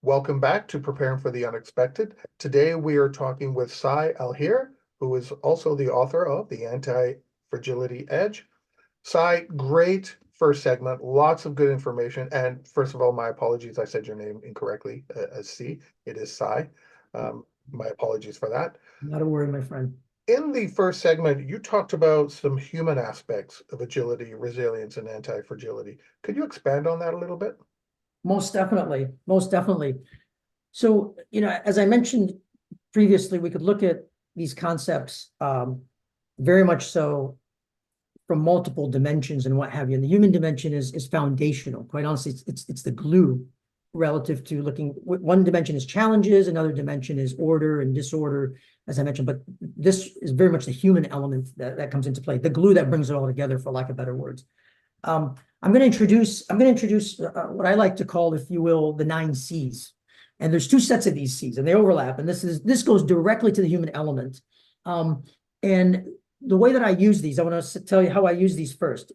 Welcome back to Preparing for the Unexpected. Today we are talking with Si Alhir, who is also the author of the Anti-Fragility Edge. Si, great first segment, lots of good information. And first of all, my apologies, I said your name incorrectly as Si. It is Si. My apologies for that. Not a worry, my friend. In the first segment, you talked about some human aspects of agility, resilience, and anti-fragility. Could you expand on that a little bit? Most definitely. Most definitely. So, as I mentioned previously, we could look at these concepts very much so from multiple dimensions and what have you. And the human dimension is foundational. Quite honestly, it's the glue relative to looking. One dimension is challenges, another dimension is order and disorder, as I mentioned. But this is very much the human element that comes into play, the glue that brings it all together, for lack of better words. I'm going to introduce what I like to call, if you will, the 9 C's. And there's 2 sets of these C's, and they overlap. And this goes directly to the human element. And the way that I use these, I want to tell you how I use these first.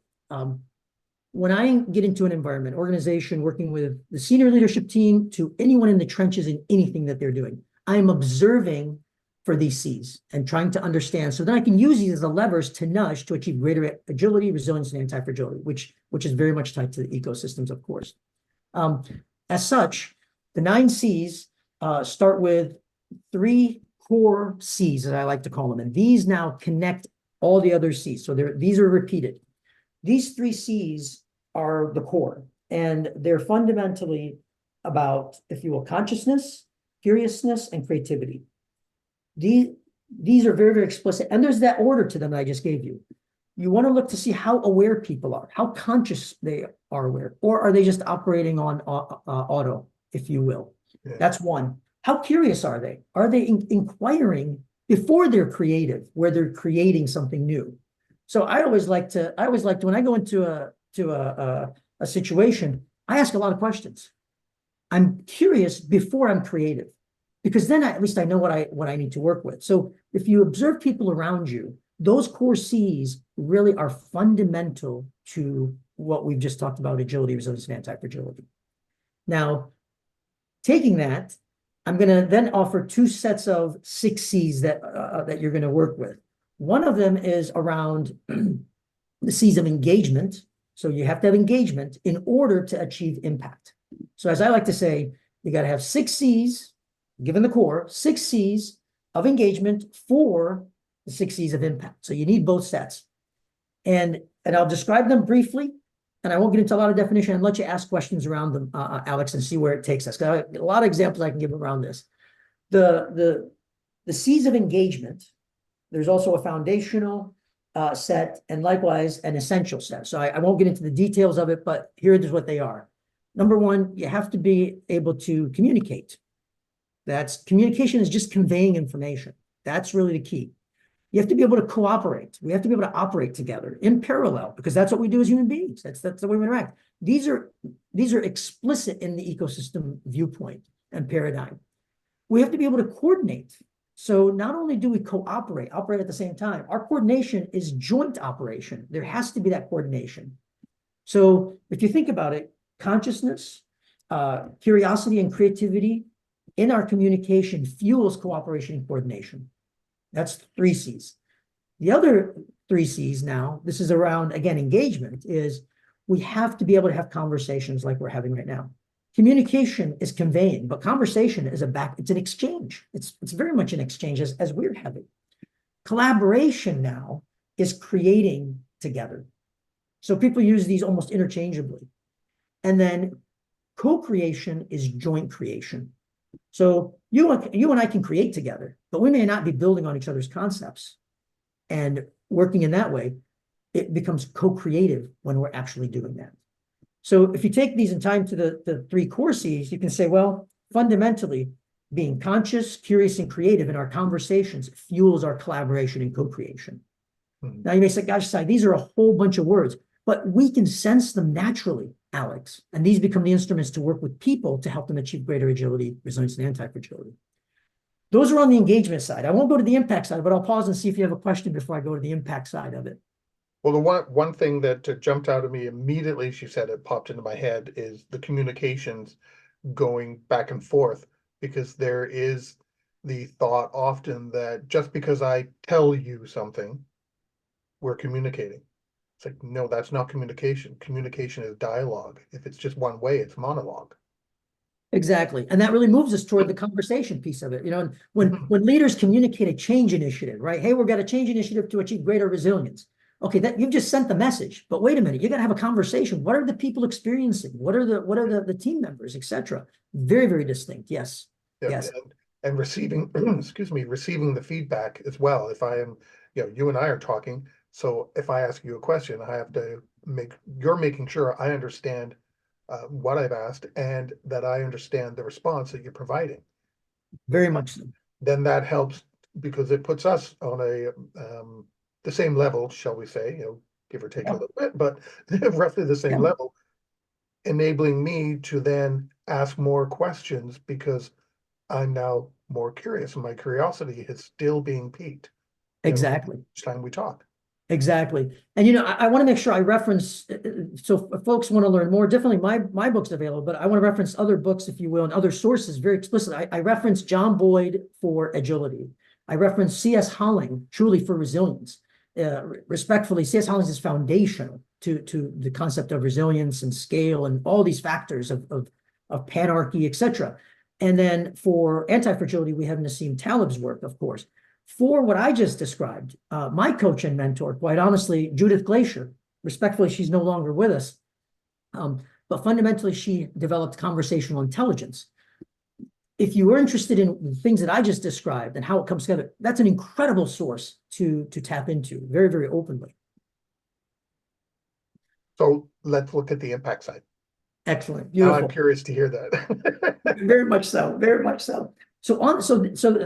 When I get into an environment, organization, working with the senior leadership team to anyone in the trenches in anything that they're doing, I'm observing for these C's and trying to understand. So then I can use these as the levers to nudge to achieve greater agility, resilience, and anti-fragility, which is very much tied to the ecosystems, of course. As such, the 9 C's start with 3 core C's, as I like to call them. And these now connect all the other C's. So these are repeated. These 3 C's are the core, and they're fundamentally about, if you will, consciousness, curiousness, and creativity. These are very, very explicit, and there's that order to them that I just gave you. You want to look to see how aware people are, how conscious they are aware, or are they just operating on auto, if you will. Yeah. That's one. How curious are they? Are they inquiring before they're creative, where they're creating something new? So I always like to when I go into a situation, I ask a lot of questions. I'm curious before I'm creative, because then at least I know what I need to work with. So if you observe people around you, those core C's really are fundamental to what we've just talked about: agility, resilience, and anti-fragility. Now, taking that, I'm going to then offer 2 sets of 6 C's that you're going to work with. One of them is around the C's of engagement. So you have to have engagement in order to achieve impact. So as I like to say, you got to have 6 C's, given the core, 6 C's of engagement for the 6 C's of impact. So you need both sets. And I'll describe them briefly, and I won't get into a lot of definition and let you ask questions around them, Alex, and see where it takes us. Because I have a lot of examples I can give around this. The C's of engagement, there's also a foundational set, and likewise an essential set. So I won't get into the details of it, but here is what they are. Number 1, you have to be able to communicate. Communication is just conveying information. That's really the key. You have to be able to cooperate. We have to be able to operate together in parallel, because that's what we do as human beings. That's the way we interact. These are explicit in the ecosystem viewpoint and paradigm. We have to be able to coordinate. So not only do we operate at the same time, our coordination is joint operation. There has to be that coordination. So if you think about it, consciousness, curiosity, and creativity in our communication fuels cooperation and coordination. That's 3 C's. The other 3 C's now, this is around, again, engagement, is we have to be able to have conversations like we're having right now. Communication is conveying, but conversation is it's an exchange. It's very much an exchange as we're having. Collaboration now is creating together. So people use these almost interchangeably. And then co-creation is joint creation. So you and I can create together, but we may not be building on each other's concepts and working in that way. It becomes co-creative when we're actually doing that. So if you take these and tie them to the 3 core C's, you can say, well, fundamentally, being conscious, curious, and creative in our conversations fuels our collaboration and co-creation. Mm-hmm. Now you may say, gosh, Si, these are a whole bunch of words, but we can sense them naturally, Alex. And these become the instruments to work with people to help them achieve greater agility, resilience, and anti-fragility. Those are on the engagement side. I won't go to the impact side, but I'll pause and see if you have a question before I go to the impact side of it. Well, the one thing that jumped out at me immediately, she said, it popped into my head, is the communications going back and forth, because there is the thought often that just because I tell you something, we're communicating. It's like, no, that's not communication. Communication is dialogue. If it's just one way, it's monologue. Exactly. And that really moves us toward the conversation piece of it. You know, and Mhm. when leaders communicate a change initiative, right? Hey, we've got a change initiative to achieve greater resilience. Okay, that you've just sent the message, but wait a minute, you got to have a conversation. What are the people experiencing? What are the team members, etc.? Very, very distinct. Yes. Yeah, Yes. and receiving, excuse me, receiving the feedback as well. If I am, you and I are talking, so if I ask you a question, I have to you're making sure I understand what I've asked and that I understand the response that you're providing. Very much so. Then that helps because it puts us on the same level, shall we say, give or take a Yeah. little bit, but roughly the same Yeah. level, enabling me to then ask more questions because I'm now more curious, and my curiosity is still being piqued, Exactly. each time we talk. Exactly. And, I want to make sure I reference, so if folks want to learn more, definitely my book's available, but I want to reference other books, if you will, and other sources very explicitly. I reference John Boyd for agility. I reference C.S. Holling, truly for resilience. Respectfully, C.S. Holling is foundational to the concept of resilience and scale and all these factors of panarchy, etc. And then for anti-fragility, we have Nassim Taleb's work, of course. For what I just described, my coach and mentor, quite honestly, Judith Glacier, respectfully, she's no longer with us. But fundamentally, she developed conversational intelligence. If you were interested in the things that I just described and how it comes together, that's an incredible source to tap into very, very openly. So let's look at the impact side. Excellent. Now I'm Beautiful. curious to hear that. Very much so. Very much so. So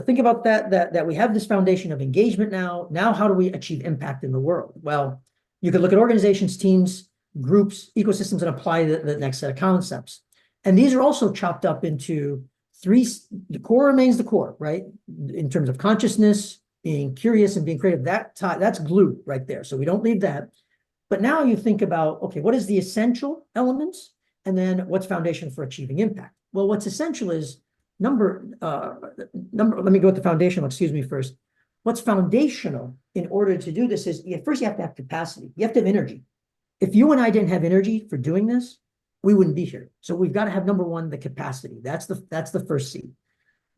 think about that we have this foundation of engagement now. Now, how do we achieve impact in the world? Well, you could look at organizations, teams, groups, ecosystems, and apply the next set of concepts. And these are also chopped up into three. The core remains the core, right? In terms of consciousness, being curious, and being creative. That's glue right there. So we don't leave that. But now you think about, okay, what is the essential elements? And then what's foundation for achieving impact? Well, what's essential is let me go with the foundational, excuse me, first. What's foundational in order to do this is first you have to have capacity. You have to have energy. If you and I didn't have energy for doing this, we wouldn't be here. So we've got to have, number one, the capacity. That's the first C.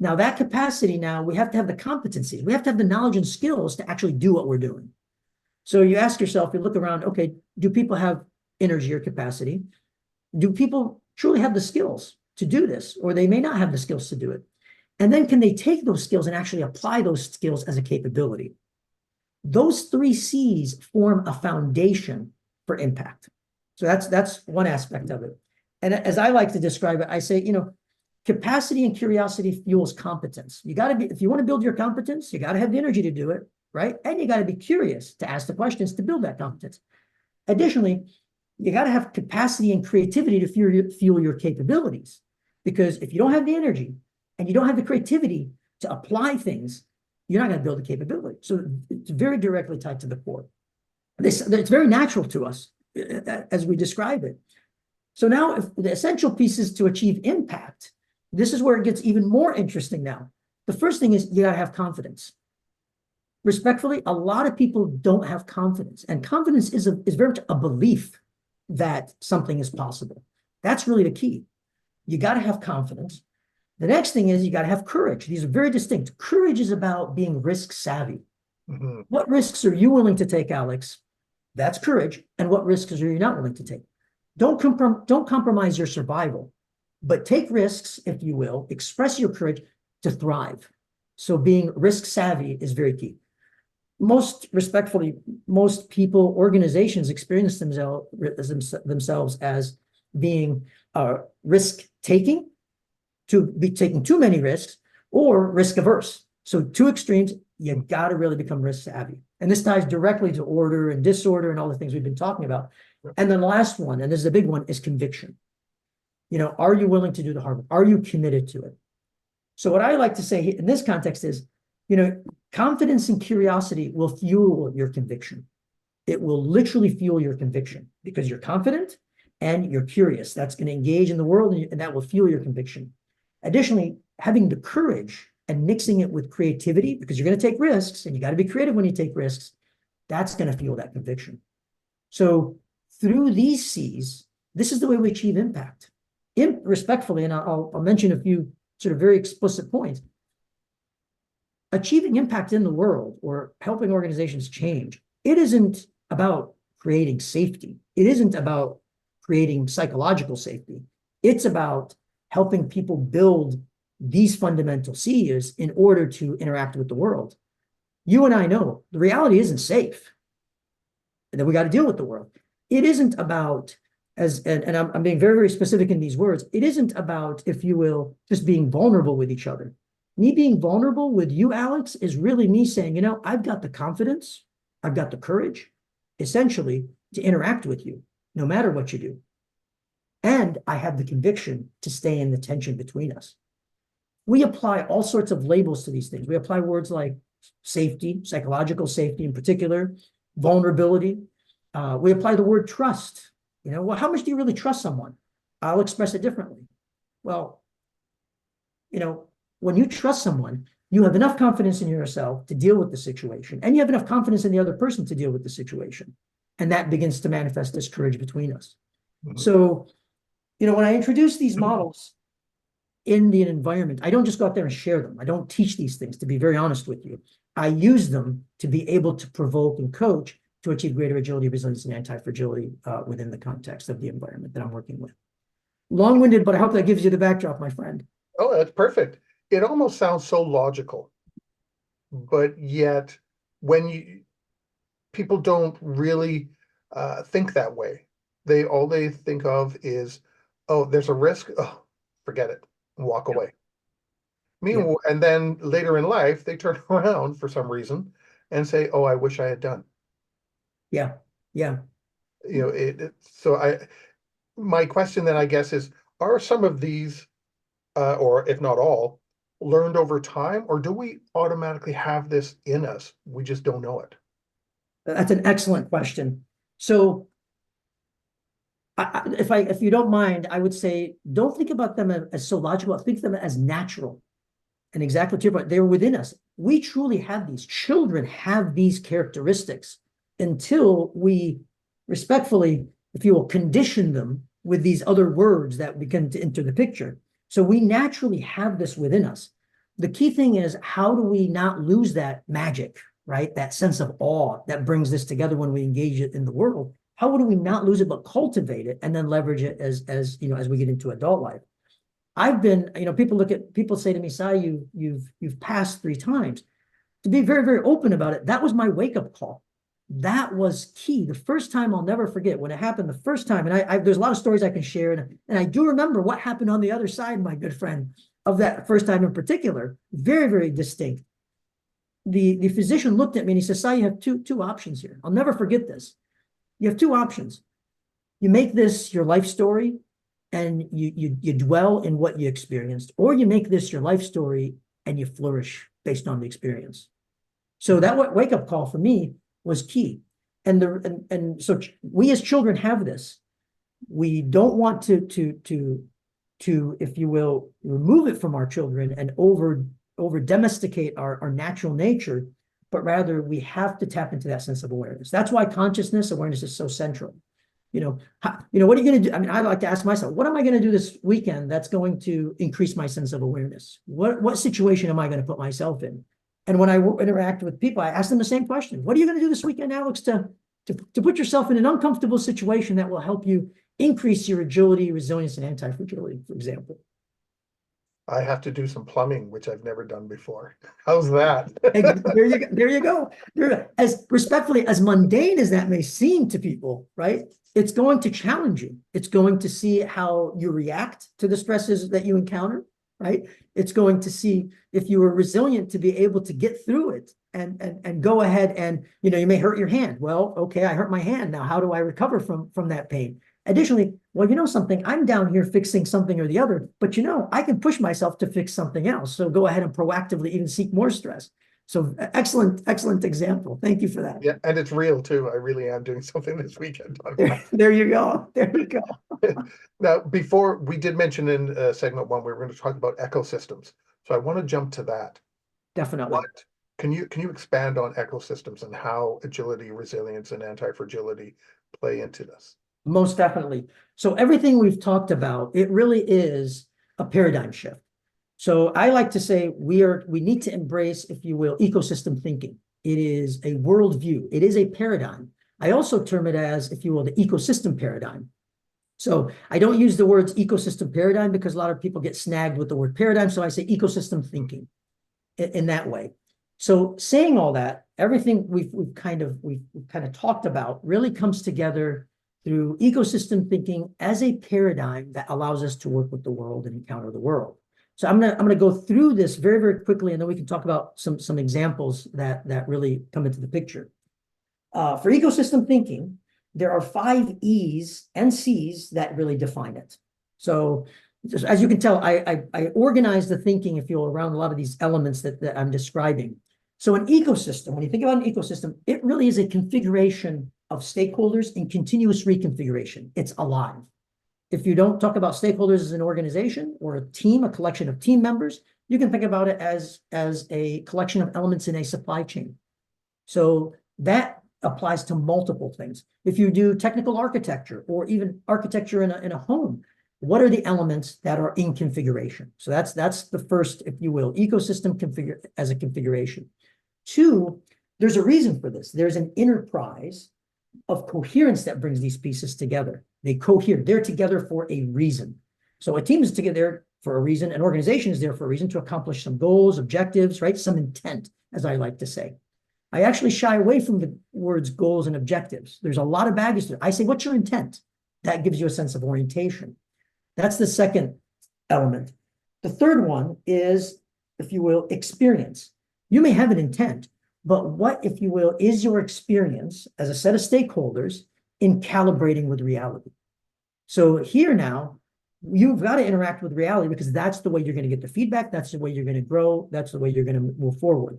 Now that capacity, now we have to have the competencies. We have to have the knowledge and skills to actually do what we're doing. So you ask yourself, you look around, okay, do people have energy or capacity? Do people truly have the skills to do this? Or they may not have the skills to do it. And then can they take those skills and actually apply those skills as a capability? Those three C's form a foundation for impact. So that's one aspect of it. And as I like to describe it, I say, capacity and curiosity fuels competence. You got to be, if you want to build your competence, you got to have the energy to do it, right? And you got to be curious to ask the questions to build that competence. Additionally, you got to have capacity and creativity to fuel your capabilities. Because if you don't have the energy and you don't have the creativity to apply things, you're not going to build the capability. So it's very directly tied to the core. It's very natural to us as we describe it. So now, if the essential pieces to achieve impact, this is where it gets even more interesting now. The first thing is you got to have confidence. Respectfully, a lot of people don't have confidence, and confidence is very much a belief that something is possible. That's really the key. You got to have confidence. The next thing is you got to have courage. These are very distinct. Courage is about being risk savvy. Mhm. What risks are you willing to take, Alex? That's courage. And what risks are you not willing to take? Don't compromise your survival, but take risks, if you will, express your courage to thrive. So being risk savvy is very key. Most respectfully, most people, organizations experience themselves as being risk taking, to be taking too many risks, or risk averse. So two extremes, you got to really become risk savvy. And this ties directly to order and disorder and all the things we've been talking about. And then the last one, and this is a big one, is conviction. Are you willing to do the hard work? Are you committed to it? So what I like to say in this context is, confidence and curiosity will fuel your conviction. It will literally fuel your conviction because you're confident and you're curious. That's going to engage in the world, and that will fuel your conviction. Additionally, having the courage and mixing it with creativity, because you're going to take risks, and you got to be creative when you take risks, that's going to fuel that conviction. So through these C's, this is the way we achieve impact. Respectfully, and I'll mention a few sort of very explicit points. Achieving impact in the world or helping organizations change, it isn't about creating safety. It isn't about creating psychological safety. It's about helping people build these fundamental C's in order to interact with the world. You and I know the reality isn't safe, and then we got to deal with the world. It isn't about, and I'm being very, very specific in these words, it isn't about, if you will, just being vulnerable with each other. Me being vulnerable with you, Alex, is really me saying, I've got the confidence, I've got the courage, essentially, to interact with you, no matter what you do. And I have the conviction to stay in the tension between us. We apply all sorts of labels to these things. We apply words like safety, psychological safety in particular, vulnerability. We apply the word trust. Well, how much do you really trust someone? I'll express it differently. Well, when you trust someone, you have enough confidence in yourself to deal with the situation, and you have enough confidence in the other person to deal with the situation. And that begins to manifest this courage between us. Mm-hmm. So, when I introduce these models in the environment, I don't just go out there and share them. I don't teach these things, to be very honest with you. I use them to be able to provoke and coach to achieve greater agility, resilience, and anti-fragility within the context of the environment that I'm working with. Long-winded, but I hope that gives you the backdrop, my friend. Oh, that's perfect. It almost sounds so logical, but yet when people don't really think that way. All they think of is, oh, there's a risk. Oh, forget it, and walk away. Meanwhile, and then later in life, they turn around for some reason and say, oh, I wish I had done. Yeah. So my question then, I guess, is, are some of these, or if not all, learned over time, or do we automatically have this in us? We just don't know it. That's an excellent question. So if you don't mind, I would say, don't think about them as so logical. Think of them as natural. And exactly to your point, they're within us. We truly have these. Children have these characteristics until we respectfully, if you will, condition them with these other words that begin to enter the picture. So we naturally have this within us. The key thing is, how do we not lose that magic, right? That sense of awe that brings this together when we engage it in the world. How do we not lose it, but cultivate it and then leverage it as we get into adult life? I've been, people say to me, Si, you've passed 3 times. To be very, very open about it, that was my wake-up call. That was key. The first time, I'll never forget when it happened the first time. And there's a lot of stories I can share. And I do remember what happened on the other side, my good friend, of that first time in particular. Very, very distinct. The physician looked at me and he says, Si, you have two options here. I'll never forget this. You have 2 options. You make this your life story and you dwell in what you experienced, or you make this your life story and you flourish based on the experience. So that wake-up call for me was key. And so we as children have this. We don't want to, if you will, remove it from our children and over domesticate our natural nature, but rather we have to tap into that sense of awareness. That's why consciousness awareness is so central. What are you going to do? I mean, I like to ask myself, what am I going to do this weekend that's going to increase my sense of awareness? What situation am I going to put myself in? And when I interact with people, I ask them the same question. What are you going to do this weekend, Alex, to put yourself in an uncomfortable situation that will help you increase your agility, resilience, and anti-fragility, for example? I have to do some plumbing, which I've never done before. How's that? There you go. As respectfully, as mundane as that may seem to people, right? It's going to challenge you. It's going to see how you react to the stresses that you encounter, right? It's going to see if you are resilient to be able to get through it and go ahead and, you may hurt your hand. Well, okay, I hurt my hand. Now, how do I recover from that pain? Additionally, well, something, I'm down here fixing something or the other, but I can push myself to fix something else. So go ahead and proactively even seek more stress. So excellent example. Thank you for that. Yeah, and it's real too. I really am doing something this weekend on There you go. There you go. Now, before we did mention in segment one, we were going to talk about ecosystems. So I want to jump to that. Definitely. What can you expand on ecosystems and how agility, resilience, and anti-fragility play into this? Most definitely. So everything we've talked about, it really is a paradigm shift. So I like to say we need to embrace, if you will, ecosystem thinking. It is a worldview. It is a paradigm. I also term it as, if you will, the ecosystem paradigm. So I don't use the words ecosystem paradigm because a lot of people get snagged with the word paradigm. So I say ecosystem thinking in that way. So saying all that, everything we've kind of talked about really comes together through ecosystem thinking as a paradigm that allows us to work with the world and encounter the world. So I'm gonna go through this very quickly, and then we can talk about some examples that really come into the picture. For ecosystem thinking, there are 5 E's and C's that really define it. So as you can tell, I organize the thinking, if you will, around a lot of these elements that I'm describing. So an ecosystem, when you think about an ecosystem, it really is a configuration of stakeholders in continuous reconfiguration. It's alive. If you don't talk about stakeholders as an organization or a team, a collection of team members, you can think about it as a collection of elements in a supply chain. So that applies to multiple things. If you do technical architecture or even architecture in a home, what are the elements that are in configuration? So that's the first, if you will, ecosystem configure as a configuration. 2, there's a reason for this. There's an enterprise of coherence that brings these pieces together. They cohere. They're together for a reason. So a team is together for a reason. An organization is there for a reason to accomplish some goals, objectives, right? Some intent, as I like to say. I actually shy away from the words goals and objectives. There's a lot of baggage there. I say, what's your intent? That gives you a sense of orientation. That's the second element. The third one is, if you will, experience. You may have an intent, but what, if you will, is your experience as a set of stakeholders in calibrating with reality? So here now, you've got to interact with reality because that's the way you're going to get the feedback. That's the way you're going to grow. That's the way you're going to move forward.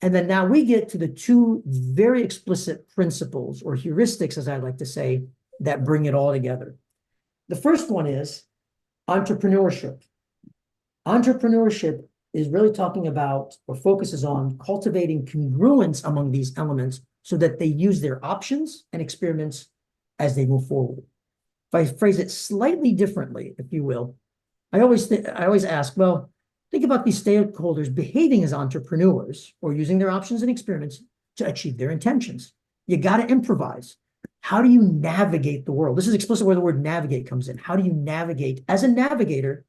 And then now we get to the 2 very explicit principles or heuristics, as I like to say, that bring it all together. The first one is entrepreneurship. Entrepreneurship is really talking about or focuses on cultivating congruence among these elements so that they use their options and experiments as they move forward. If I phrase it slightly differently, if you will, I always ask, well, think about these stakeholders behaving as entrepreneurs or using their options and experiments to achieve their intentions. You got to improvise. How do you navigate the world? This is explicit where the word navigate comes in. How do you navigate as a navigator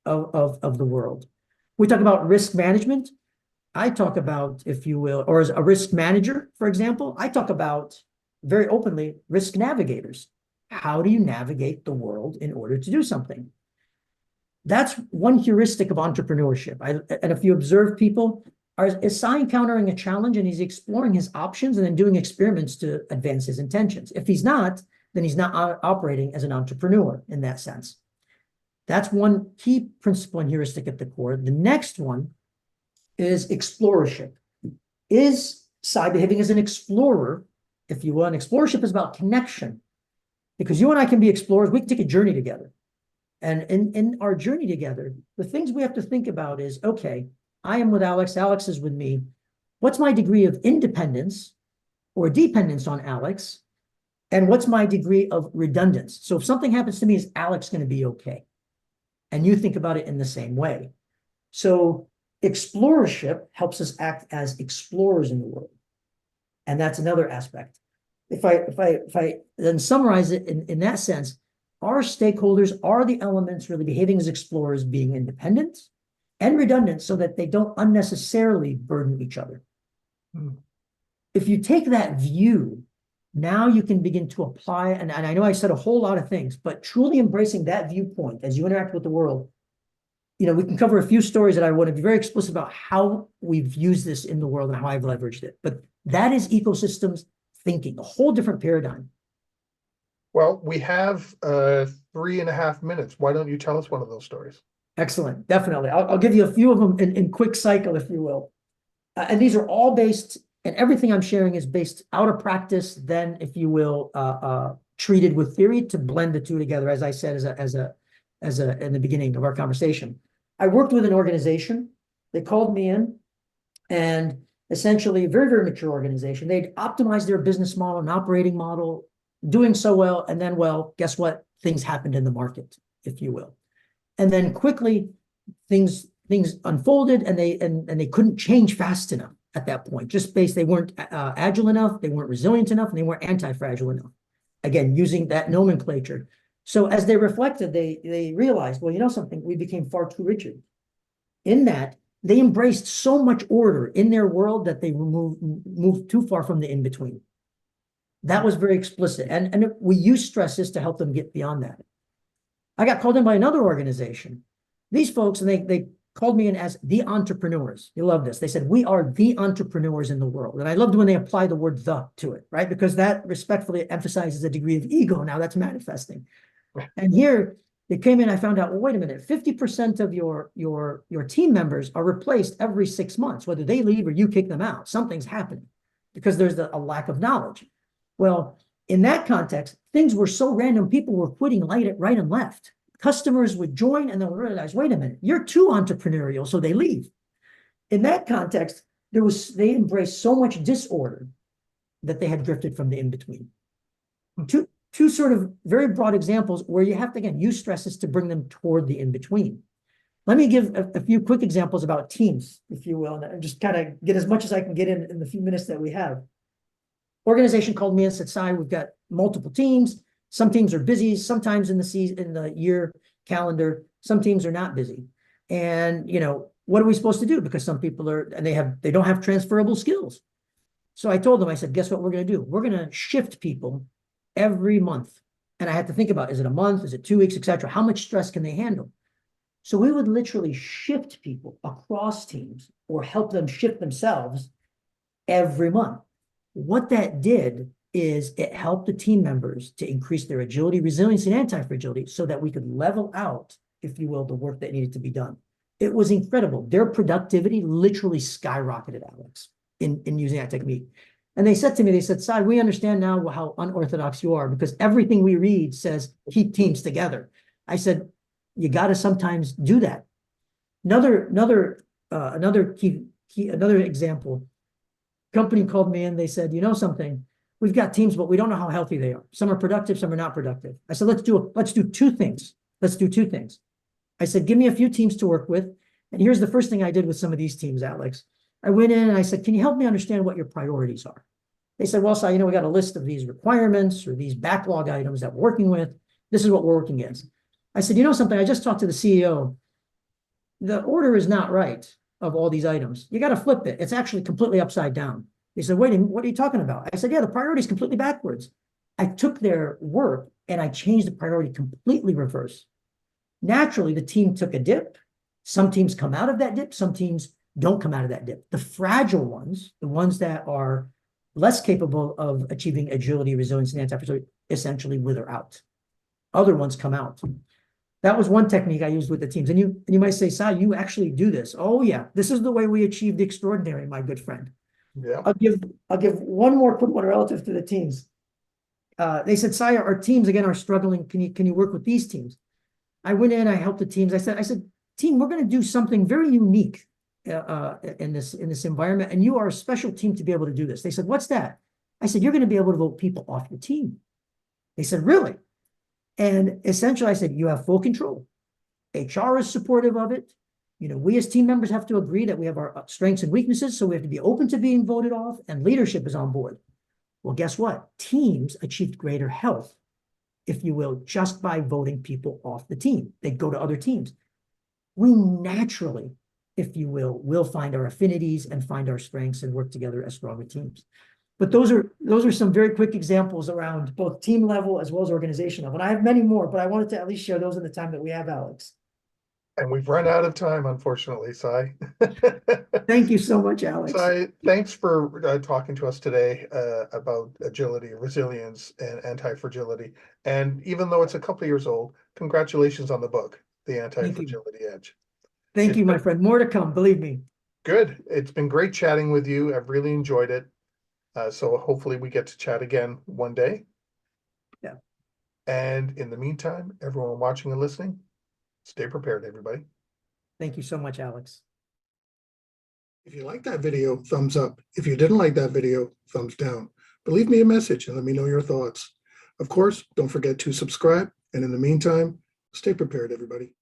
of the world? We talk about risk management. I talk about, if you will, or as a risk manager, for example, I talk about very openly risk navigators. How do you navigate the world in order to do something? That's one heuristic of entrepreneurship. And if you observe people, is Si encountering a challenge and he's exploring his options and then doing experiments to advance his intentions? If he's not, then he's not operating as an entrepreneur in that sense. That's one key principle and heuristic at the core. The next one is explorership. Is Si behaving as an explorer, if you will? And explorership is about connection. Because you and I can be explorers. We can take a journey together. And in our journey together, the things we have to think about is, okay, I am with Alex. Alex is with me. What's my degree of independence or dependence on Alex? And what's my degree of redundance? So if something happens to me, is Alex going to be okay? And you think about it in the same way. So explorership helps us act as explorers in the world. And that's another aspect. If I then summarize it in that sense, our stakeholders are the elements really behaving as explorers, being independent and redundant so that they don't unnecessarily burden each other. If you take that view, now you can begin to apply, and I know I said a whole lot of things, but truly embracing that viewpoint as you interact with the world, we can cover a few stories that I want to be very explicit about how we've used this in the world and how I've leveraged it. But that is ecosystems thinking, a whole different paradigm. Well, we have 3.5 minutes. Why don't you tell us one of those stories? Excellent. Definitely. I'll give you a few of them in quick cycle, if you will. And these are all based, and everything I'm sharing is based out of practice, then, if you will, treated with theory to blend the two together, as I said, in the beginning of our conversation. I worked with an organization. They called me in, and essentially a very, very mature organization. They'd optimized their business model and operating model, doing so well, and then, well, guess what? Things happened in the market, if you will. And then quickly things unfolded, and they couldn't change fast enough at that point. Just based, they weren't agile enough, they weren't resilient enough, and they weren't anti-fragile enough. Again, using that nomenclature. So as they reflected, they realized, well, you know something, we became far too rigid. In that, they embraced so much order in their world that they moved too far from the in-between. That was very explicit. And we use stresses to help them get beyond that. I got called in by another organization. These folks, and they called me in as the entrepreneurs. You love this. They said, we are the entrepreneurs in the world. And I loved when they apply the word the to it, right? Because that respectfully emphasizes a degree of ego. Now that's manifesting. And here they came in, I found out, well, wait a minute, 50% of your team members are replaced every 6 months, whether they leave or you kick them out. Something's happening because there's a lack of knowledge. Well, in that context, things were so random, people were quitting right and left. Customers would join and they'll realize, wait a minute, you're too entrepreneurial, so they leave. In that context, they embraced so much disorder that they had drifted from the in-between. Two sort of very broad examples where you have to, again, use stresses to bring them toward the in-between. Let me give a few quick examples about teams, if you will, and just kind of get as much as I can get in the few minutes that we have. Organization called me and said, Si, we've got multiple teams. Some teams are busy, sometimes in the year calendar, some teams are not busy. And, what are we supposed to do? Because some people they don't have transferable skills. So I told them, I said, guess what we're going to do? We're going to shift people every month. And I had to think about, is it a month? Is it 2 weeks, etc.? How much stress can they handle? So we would literally shift people across teams or help them shift themselves every month. What that did is it helped the team members to increase their agility, resilience, and anti-fragility so that we could level out, if you will, the work that needed to be done. It was incredible. Their productivity literally skyrocketed, Alex, in using that technique. And they said to me, Si, we understand now how unorthodox you are because everything we read says keep teams together. I said, you got to sometimes do that. Another example. Company called me and they said, you know something, we've got teams, but we don't know how healthy they are. Some are productive, some are not productive. I said, let's do two things. Let's do two things. I said, give me a few teams to work with. And here's the first thing I did with some of these teams, Alex. I went in and I said, can you help me understand what your priorities are? They said, well, Si, we got a list of these requirements or these backlog items that we're working with. This is what we're working against. I said, you know something, I just talked to the CEO. The order is not right of all these items. You got to flip it. It's actually completely upside down. They said, wait, what are you talking about? I said, yeah, the priority is completely backwards. I took their work and I changed the priority completely reverse. Naturally, the team took a dip. Some teams come out of that dip. Some teams don't come out of that dip. The fragile ones, the ones that are less capable of achieving agility, resilience, and anti-fragility, essentially wither out. Other ones come out. That was one technique I used with the teams. And you might say, Si, you actually do this. Oh yeah, this is the way we achieve the extraordinary, my good friend. Yeah. I'll give one more quick one relative to the teams. They said, Si, our teams again are struggling. Can you work with these teams? I went in, I helped the teams. I said, team, we're going to do something very unique in this environment, and you are a special team to be able to do this. They said, what's that? I said, you're going to be able to vote people off your team. They said, really? And essentially, I said, you have full control. HR is supportive of it. We as team members have to agree that we have our strengths and weaknesses, so we have to be open to being voted off, and leadership is on board. Well, guess what? Teams achieved greater health, if you will, just by voting people off the team. They go to other teams. We naturally, if you will find our affinities and find our strengths and work together as stronger teams. But those are some very quick examples around both team level as well as organization level. And I have many more, but I wanted to at least share those in the time that we have, Alex. And we've run out of time, unfortunately, Si. Thank you so much, Alex. Si, thanks for talking to us today about agility, resilience, and anti-fragility. And even though it's a couple of years old, congratulations on the book, The Anti-Fragility Edge. Thank you, my friend. More to come, believe me. Good. It's been great chatting with you. I've really enjoyed it. So hopefully we get to chat again one day. Yeah. And in the meantime, everyone watching and listening, stay prepared, everybody. Thank you so much, Alex. If you liked that video, thumbs up. If you didn't like that video, thumbs down. But leave me a message and let me know your thoughts. Of course, don't forget to subscribe. And in the meantime, stay prepared, everybody.